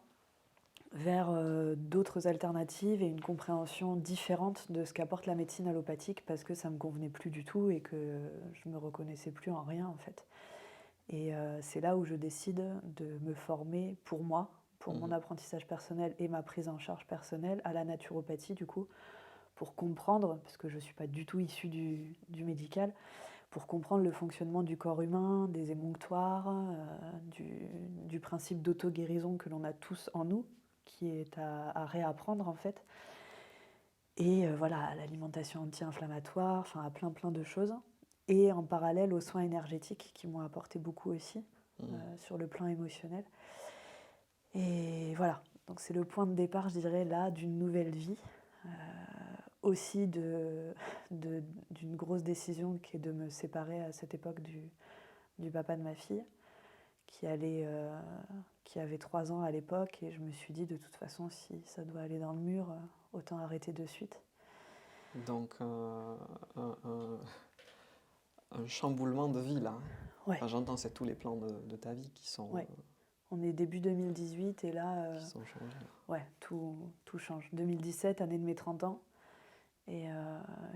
vers d'autres alternatives et une compréhension différente de ce qu'apporte la médecine allopathique parce que ça me convenait plus du tout et que je me reconnaissais plus en rien en fait. Et c'est là où je décide de me former pour moi, pour mon Mmh. apprentissage personnel et ma prise en charge personnelle à la naturopathie du coup, pour comprendre, parce que je ne suis pas du tout issue du médical, pour comprendre le fonctionnement du corps humain, des émonctoires, du principe d'auto-guérison que l'on a tous en nous, qui est à réapprendre en fait. Et voilà, à l'alimentation anti-inflammatoire, enfin à plein de choses. Et en parallèle aux soins énergétiques qui m'ont apporté beaucoup aussi Mmh. sur le plan émotionnel. Et voilà, donc c'est le point de départ, je dirais, là, d'une nouvelle vie. Aussi d'une grosse décision qui est de me séparer à cette époque du papa de ma fille, qui, qui avait 3 ans à l'époque. Et je me suis dit, de toute façon, si ça doit aller dans le mur, autant arrêter de suite. Donc, un un chamboulement de vie, là, hein. Ouais, Enfin, j'entends, c'est tous les plans de ta vie qui sont, ouais. On est début 2018 et là, Qui sont changés. ouais, tout change. 2017, année de mes 30 ans. Et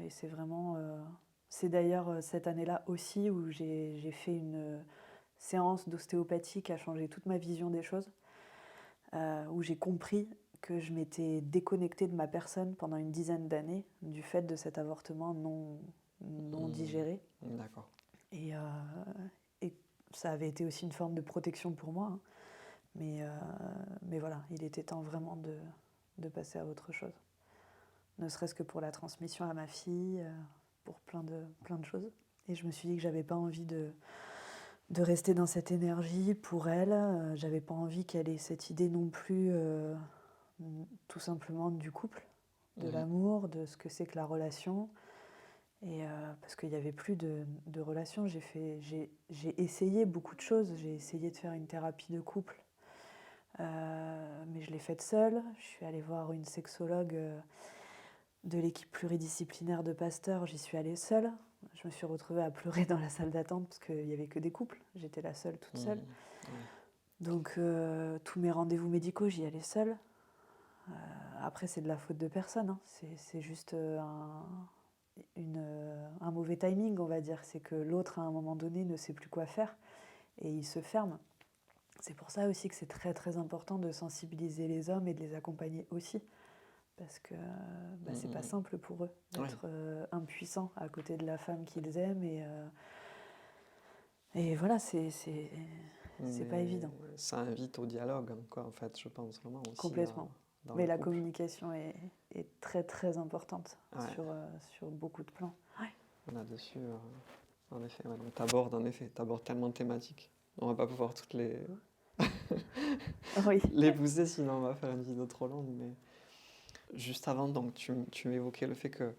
c'est vraiment... c'est d'ailleurs cette année-là aussi où j'ai fait une séance d'ostéopathie qui a changé toute ma vision des choses, où j'ai compris que je m'étais déconnectée de ma personne pendant une dizaine d'années du fait de cet avortement non digéré. D'accord. Et, et ça avait été aussi une forme de protection pour moi, hein. Mais voilà, il était temps vraiment de passer à autre chose. Ne serait-ce que pour la transmission à ma fille, pour plein de choses. Et je me suis dit que j'avais pas envie de rester dans cette énergie pour elle. J'avais pas envie qu'elle ait cette idée non plus, tout simplement du couple, de l'amour, de ce que c'est que la relation. Et parce qu'il n'y avait plus de relation, j'ai essayé beaucoup de choses. J'ai essayé de faire une thérapie de couple, mais je l'ai faite seule. Je suis allée voir une sexologue de l'équipe pluridisciplinaire de Pasteur. J'y suis allée seule. Je me suis retrouvée à pleurer dans la salle d'attente parce qu'il n'y avait que des couples. J'étais la seule, toute seule. Donc tous mes rendez-vous médicaux, j'y allais seule. Après, c'est de la faute de personne, hein. C'est juste un mauvais timing, on va dire. C'est que l'autre, à un moment donné, ne sait plus quoi faire et il se ferme. C'est pour ça aussi que c'est très très important de sensibiliser les hommes et de les accompagner aussi. Parce que c'est pas simple pour eux d'être impuissants à côté de la femme qu'ils aiment. Et voilà, c'est pas évident. Ça invite au dialogue, hein, quoi, en fait, je pense vraiment aussi. Complètement. Dans Mais le la couple. communication est très très importante sur beaucoup de plans. Là-dessus, en effet, t'abordes tellement de thématiques. On va pas pouvoir toutes les Oui. les pousser, sinon on va faire une vidéo trop longue. Mais juste avant, donc tu m'évoquais le fait que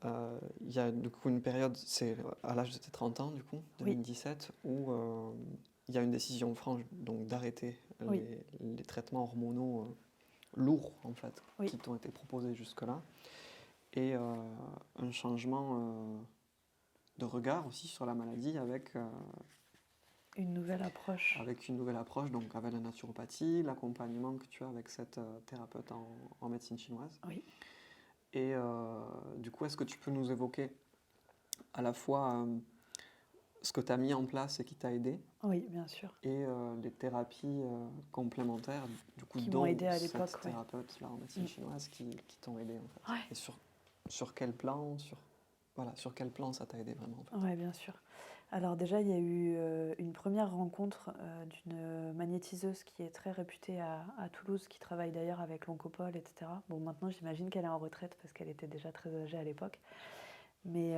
il y a du coup une période, c'est à l'âge de tes 30 ans, du coup, 2017, où il y a une décision franche donc d'arrêter les traitements hormonaux lourds, en fait, qui t'ont été proposés jusque-là, et un changement de regard aussi sur la maladie avec une nouvelle approche. Avec une nouvelle approche, donc avec la naturopathie, l'accompagnement que tu as avec cette thérapeute en médecine chinoise. Oui. Et du coup, est-ce que tu peux nous évoquer à la fois ce que tu as mis en place et qui t'a aidé? Oui, bien sûr. Et les thérapies complémentaires, du coup, qui dont m'ont aidé à l'époque, cette thérapeute-là en médecine chinoise qui t'ont aidé, en fait. Ouais. Et sur quel plan, sur quel plan ça t'a aidé vraiment, en fait? Oui, bien sûr. Alors déjà, il y a eu une première rencontre d'une magnétiseuse qui est très réputée à Toulouse, qui travaille d'ailleurs avec l'Oncopole, etc. Bon, maintenant, j'imagine qu'elle est en retraite parce qu'elle était déjà très âgée à l'époque. Mais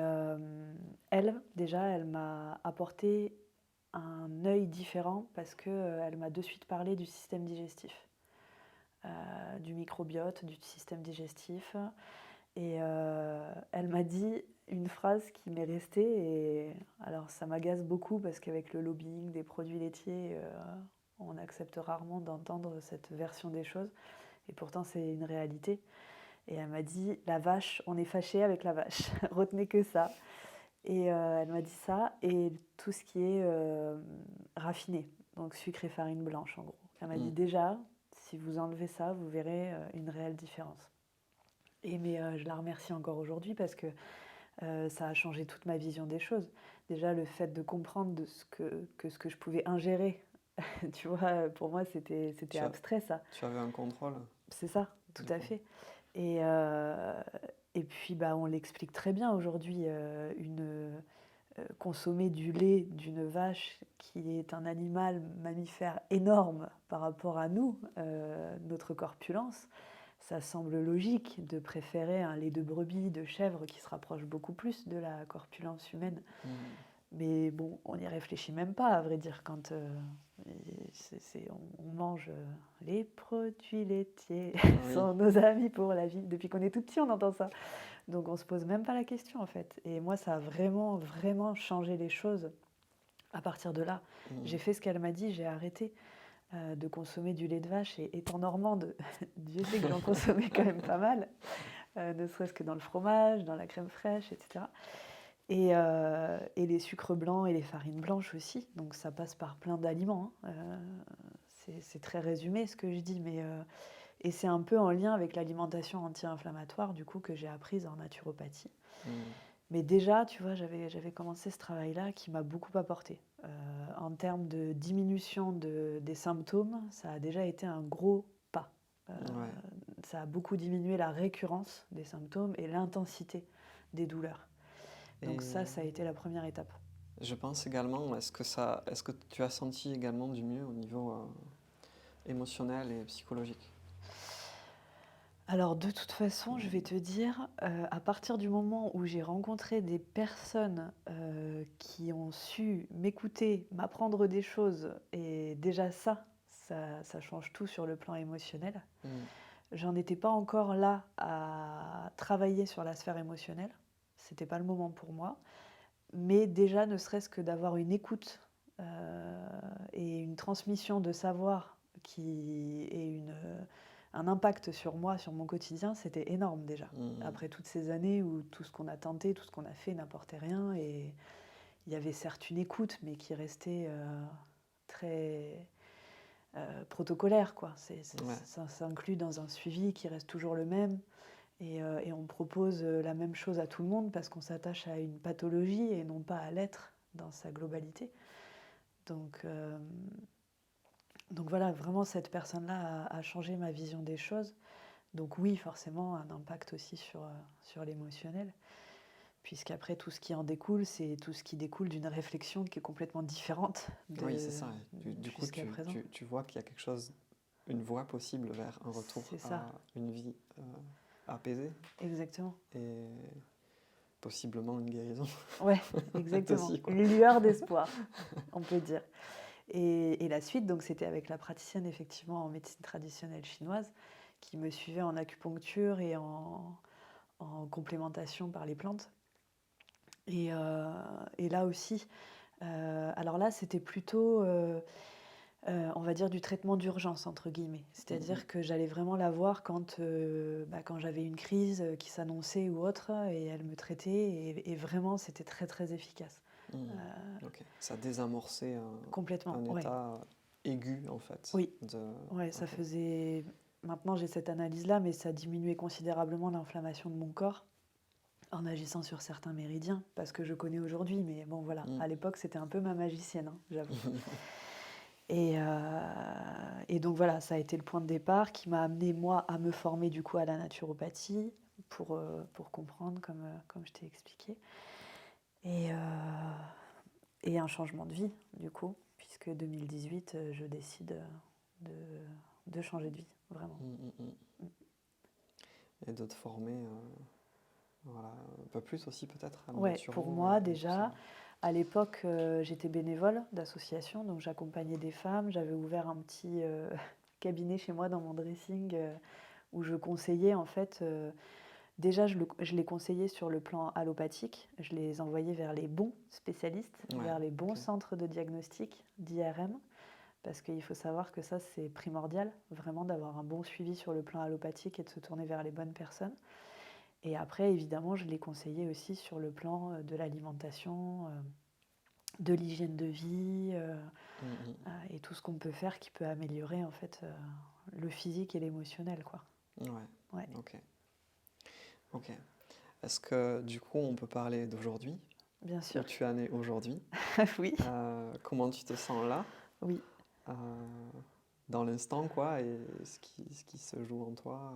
elle, déjà, elle m'a apporté un œil différent parce qu'elle m'a de suite parlé du système digestif, du microbiote, du système digestif. Et elle m'a dit une phrase qui m'est restée, et alors ça m'agace beaucoup parce qu'avec le lobbying des produits laitiers, on accepte rarement d'entendre cette version des choses, et pourtant c'est une réalité. Et elle m'a dit, la vache, on est fâché avec la vache, retenez que ça. Et elle m'a dit ça, et tout ce qui est raffiné, donc sucre et farine blanche en gros. Elle m'a dit déjà, si vous enlevez ça, vous verrez une réelle différence. Mais je la remercie encore aujourd'hui parce que ça a changé toute ma vision des choses. Déjà, le fait de comprendre ce que je pouvais ingérer, tu vois, pour moi, c'était abstrait, ça. Tu avais un contrôle. C'est ça, tout à fait. Et puis, on l'explique très bien aujourd'hui. Consommer du lait d'une vache qui est un animal mammifère énorme par rapport à nous, notre corpulence, ça semble logique de préférer un lait de brebis, de chèvre qui se rapproche beaucoup plus de la corpulence humaine. Mais bon, on n'y réfléchit même pas, à vrai dire, quand on mange les produits laitiers sont nos amis pour la vie. Depuis qu'on est tout petit, on entend ça. Donc on se pose même pas la question, en fait. Et moi, ça a vraiment, vraiment changé les choses à partir de là. J'ai fait ce qu'elle m'a dit, j'ai arrêté de consommer du lait de vache. Et étant normande, Dieu sait que j'en consommais quand même pas mal, ne serait-ce que dans le fromage, dans la crème fraîche, etc. Et les sucres blancs et les farines blanches aussi, donc ça passe par plein d'aliments, hein. C'est très résumé ce que je dis, mais et c'est un peu en lien avec l'alimentation anti-inflammatoire, du coup, que j'ai apprise en naturopathie. Mm. Mais déjà, tu vois, j'avais commencé ce travail-là qui m'a beaucoup apporté. En termes de diminution des symptômes, ça a déjà été un gros pas. Euh, Ouais. Ça a beaucoup diminué la récurrence des symptômes et l'intensité des douleurs. Donc ça a Et été la première étape. je pense également, est-ce que tu as senti également du mieux au niveau émotionnel et psychologique? Alors de toute façon, je vais te dire, à partir du moment où j'ai rencontré des personnes, qui ont su m'écouter, m'apprendre des choses et déjà ça change tout sur le plan émotionnel. Mm. J'en étais pas encore là à travailler sur la sphère émotionnelle, c'était pas le moment pour moi, mais déjà ne serait-ce que d'avoir une écoute, heu et une transmission de savoir qui ait un impact sur moi, sur mon quotidien, c'était énorme déjà. Mm. Après toutes ces années où tout ce qu'on a tenté, tout ce qu'on a fait n'apportait rien et il y avait certes une écoute, mais qui restait, très, protocolaire quoi. Ouais. Ça s'inclut dans un suivi qui reste toujours le même et on propose, la même chose à tout le monde parce qu'on s'attache à une pathologie et non pas à l'être dans sa globalité. Donc, donc voilà, vraiment cette personne-là a changé ma vision des choses. Donc oui, forcément, un impact aussi sur l'émotionnel, puisqu'après tout ce qui en découle, c'est tout ce qui découle d'une réflexion qui est complètement différente Oui, c'est ça. Du coup, jusqu'à présent. tu vois qu'il y a quelque chose, une voie possible vers un retour C'est ça, à une vie apaisée exactement. et possiblement une guérison Ouais, exactement. aussi, quoi. Une lueur d'espoir, on peut dire. Et la suite, donc, c'était avec la praticienne, effectivement, en médecine traditionnelle chinoise, qui me suivait en acupuncture et en complémentation par les plantes. Et, euh, et là aussi, alors là, c'était plutôt, on va dire, du traitement d'urgence, entre guillemets. Mm, C'est-à-dire que j'allais vraiment la voir quand j'avais une crise qui s'annonçait ou autre, et elle me traitait, et vraiment, c'était très, très efficace. mm, Euh, ok. Ça désamorçait Complètement, un ouais. état aigu, en fait. Oui, ouais, ça Ok. faisait. Maintenant, j'ai cette analyse-là, mais ça diminuait considérablement l'inflammation de mon corps en agissant sur certains méridiens, parce que je connais aujourd'hui, mais bon, voilà. Mm. À l'époque, c'était un peu ma magicienne, hein, j'avoue. Et donc voilà, ça a été le point de départ qui m'a amené, moi, à me former du coup à la naturopathie pour comprendre, comme je t'ai expliqué. Et, euh, et un changement de vie, du coup, puisque 2018, je décide de, de changer de vie, vraiment. Mm, mm, mm. Et de te former voilà, un peu plus aussi peut-être à Ouais, pour naturo moi et tout ça. déjà, à l'époque, j'étais bénévole d'association, donc j'accompagnais des femmes. J'avais ouvert un petit cabinet chez moi dans mon dressing où je conseillais en fait. Déjà, je les conseillais sur le plan allopathique. Je les envoyais vers les bons spécialistes, Ouais, vers les bons ok. centres de diagnostic, d'IRM, parce qu'il faut savoir que ça, c'est primordial, vraiment d'avoir un bon suivi sur le plan allopathique et de se tourner vers les bonnes personnes. Et après, évidemment, je les conseillais aussi sur le plan de l'alimentation, de l'hygiène de vie Mm, mm. et tout ce qu'on peut faire qui peut améliorer en fait le physique et l'émotionnel, quoi. Ouais, Ouais, ok. Ok. Est-ce que du coup on peut parler d'aujourd'hui, bien où sûr. tu en es aujourd'hui? Oui, Comment tu te sens là, oui. euh, dans l'instant, quoi, et ce qui se joue en toi?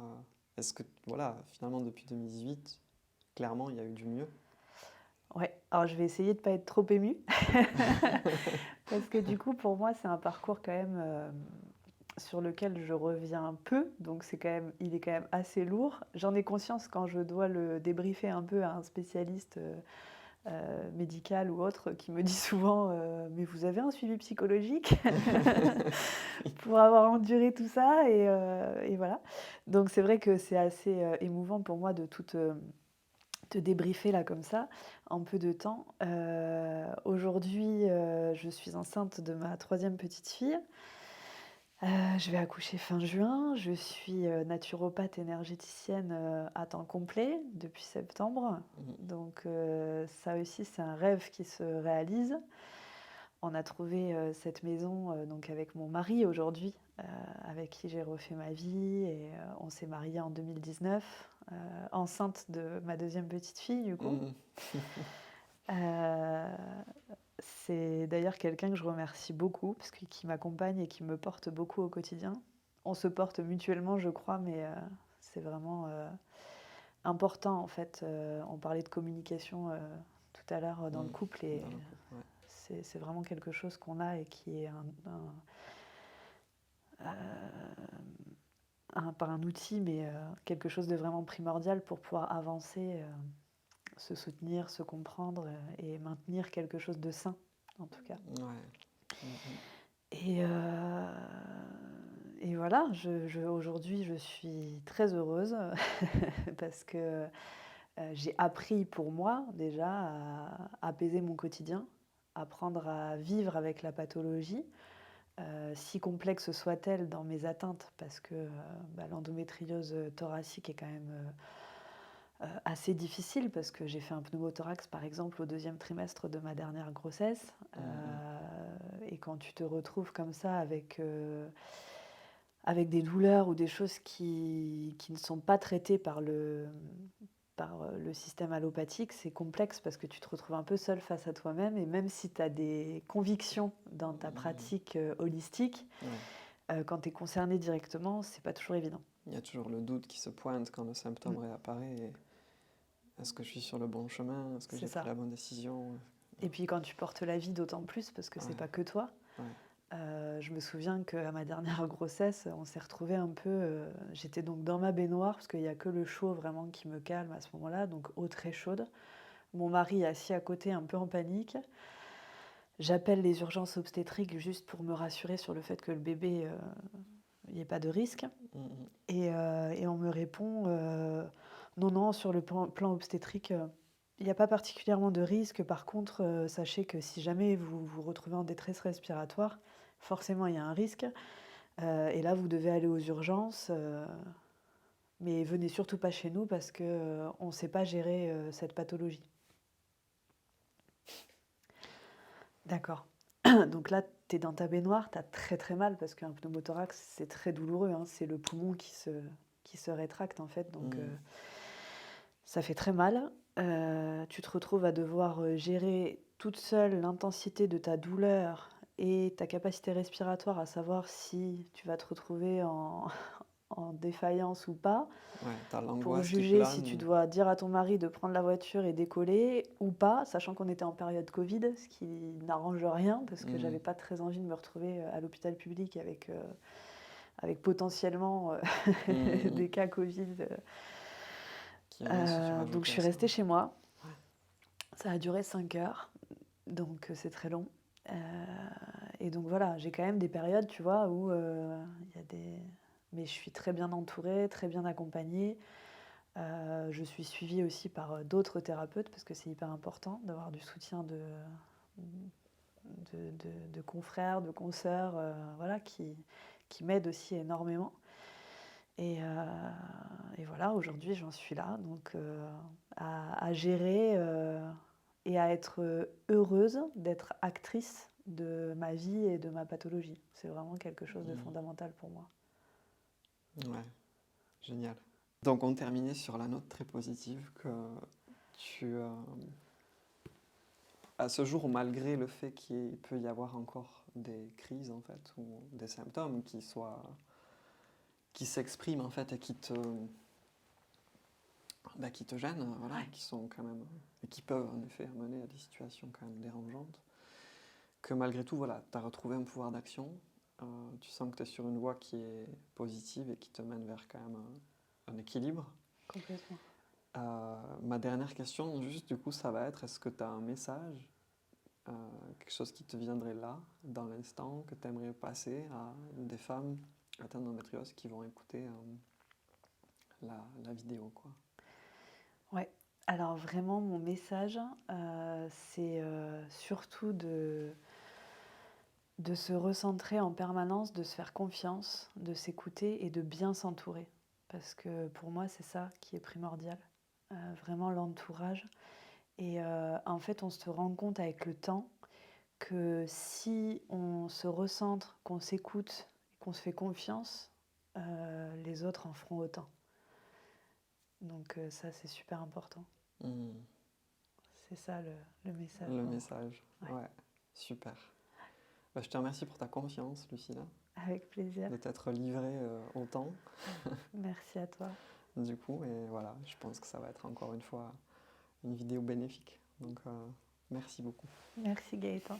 Est-ce que, voilà, finalement depuis 2018, clairement il y a eu du mieux? Ouais, alors je vais essayer de ne pas être trop émue, parce que du coup, pour moi, c'est un parcours quand même sur lequel je reviens peu, donc il est quand même assez lourd. J'en ai conscience quand je dois le débriefer un peu à un spécialiste médical ou autre qui me dit souvent mais vous avez un suivi psychologique pour avoir enduré tout ça et voilà. Donc c'est vrai que c'est assez émouvant pour moi de te débriefer là comme ça en peu de temps. Aujourd'hui, je suis enceinte de ma troisième petite fille. Je vais accoucher fin juin. Je suis, naturopathe énergéticienne, à temps complet depuis septembre. Mhm. Donc, ça aussi, c'est un rêve qui se réalise. On a trouvé, cette maison, donc avec mon mari aujourd'hui, avec qui j'ai refait ma vie et on s'est mariés en 2019, enceinte de ma deuxième petite fille du coup. Mhm. Heu, c'est d'ailleurs quelqu'un que je remercie beaucoup parce que qui m'accompagne et qui me porte beaucoup au quotidien. On se porte mutuellement je crois, mais c'est vraiment, important en fait, on parlait de communication, tout à l'heure, dans le Mhm. couple et Dans le couple, ouais. c'est vraiment quelque chose qu'on a et qui est pas un outil, mais quelque chose de vraiment primordial pour pouvoir avancer, se soutenir, se comprendre, et maintenir quelque chose de sain, en tout cas. Ouais. Mhm. Et et voilà, aujourd'hui, je suis très heureuse parce que, j'ai appris pour moi déjà à apaiser mon quotidien, apprendre à vivre avec la pathologie. Si complexe soit-elle dans mes atteintes parce que, l'endométriose, thoracique est quand même, assez difficile parce que j'ai fait un pneumothorax, par exemple, au deuxième trimestre de ma dernière grossesse, Mhm. et quand tu te retrouves comme ça avec des douleurs ou des choses qui ne sont pas traitées par le système allopathique, c'est complexe parce que tu te retrouves un peu seul face à toi-même et même si tu as des convictions dans ta Mhm. pratique, holistique, Ouais. quand tu es concerné directement, c'est pas toujours évident. Il y a toujours le doute qui se pointe quand le symptôme Mmh, réapparaît. Est-ce que je suis sur le bon chemin? Est-ce que c'est j'ai pris ça. la bonne décision? Et puis quand tu portes la vie d'autant plus parce que c'est Ouais, pas que toi. ouais. Je me souviens qu'à ma dernière grossesse, on s'est retrouvés un peu, j'étais donc dans ma baignoire parce qu'il y a que le chaud vraiment qui me calme à ce moment-là, donc eau très chaude. Mon mari est assis à côté un peu en panique. J'appelle les urgences obstétriques juste pour me rassurer sur le fait que le bébé, il y ait pas de risque Mhm. et on me répond, «Non, non, sur le plan obstétrique, il n'y a pas particulièrement de risque. Par contre, sachez que si jamais vous vous retrouvez en détresse respiratoire, forcément il y a un risque, et là vous devez aller aux urgences, mais venez surtout pas chez nous parce que, on ne sait pas gérer, cette pathologie». D'accord. Donc là, tu es dans ta baignoire, tu as très, très mal parce qu'un pneumothorax, c'est très douloureux, hein. C'est le poumon qui se rétracte, en fait, donc Mhm. ça fait très mal. Tu te retrouves à devoir, gérer toute seule l'intensité de ta douleur et ta capacité respiratoire, à savoir si tu vas te retrouver en en défaillance ou pas. Ouais, t'as Pour l'angoisse qui juger si tu plane. dois dire à ton mari de prendre la voiture et décoller ou pas, sachant qu'on était en période Covid, ce qui n'arrange rien parce que Mhm. j'avais pas très envie de me retrouver, à l'hôpital public avec potentiellement, Mhm. des cas Covid, Qui vient se donc je rajouter à suis ça. restée chez moi. Ouais. Ça a duré 5 heures, donc c'est très long, heu et donc voilà, j'ai quand même des périodes, tu vois, où, il y a des mais je suis très bien entourée, très bien accompagnée. Je suis suivie aussi par, d'autres thérapeutes parce que c'est hyper important d'avoir du soutien de confrères, de consoeurs, voilà, qui m'aident aussi énormément et voilà, aujourd'hui, j'en suis là donc à gérer, et à être, heureuse d'être actrice de ma vie et de ma pathologie. C'est vraiment quelque chose de Mhm. fondamental pour moi. Ouais, génial. Donc on terminait sur la note très positive que tu, à ce jour, malgré le fait qu'il peut y avoir encore des crises en fait ou des symptômes qui s'expriment en fait et qui te gênent, voilà, Ouais. qui sont quand même et qui peuvent en effet amener à des situations quand même dérangeantes, que malgré tout, voilà, tu as retrouvé un pouvoir d'action, tu sens que tu es sur une voie qui est positive et qui te mène vers quand même un équilibre. Complètement. Ma dernière question, juste du coup, ça va être, est-ce que tu as un message, euh, quelque chose qui te viendrait là, dans l'instant, que tu aimerais passer à des femmes atteintes d'endométriose qui vont écouter la vidéo, quoi. Ouais. Alors vraiment mon message, c'est, surtout de se recentrer en permanence, de se faire confiance, de s'écouter et de bien s'entourer. Parce que pour moi, c'est ça qui est primordial, vraiment l'entourage. Et en fait, on se rend compte avec le temps que si on se recentre, qu'on s'écoute, qu'on se fait confiance, les autres en feront autant. Donc ça, c'est super important. Hmm. C'est ça le message. Le vraiment. message, Ouais. ouais, super. Bah, je te remercie pour ta confiance, Lucilla, Avec plaisir. de t'être livrée autant, Merci à toi. du coup, et voilà, je pense que ça va être encore une fois une vidéo bénéfique. Donc, merci beaucoup. Merci Gaëtan.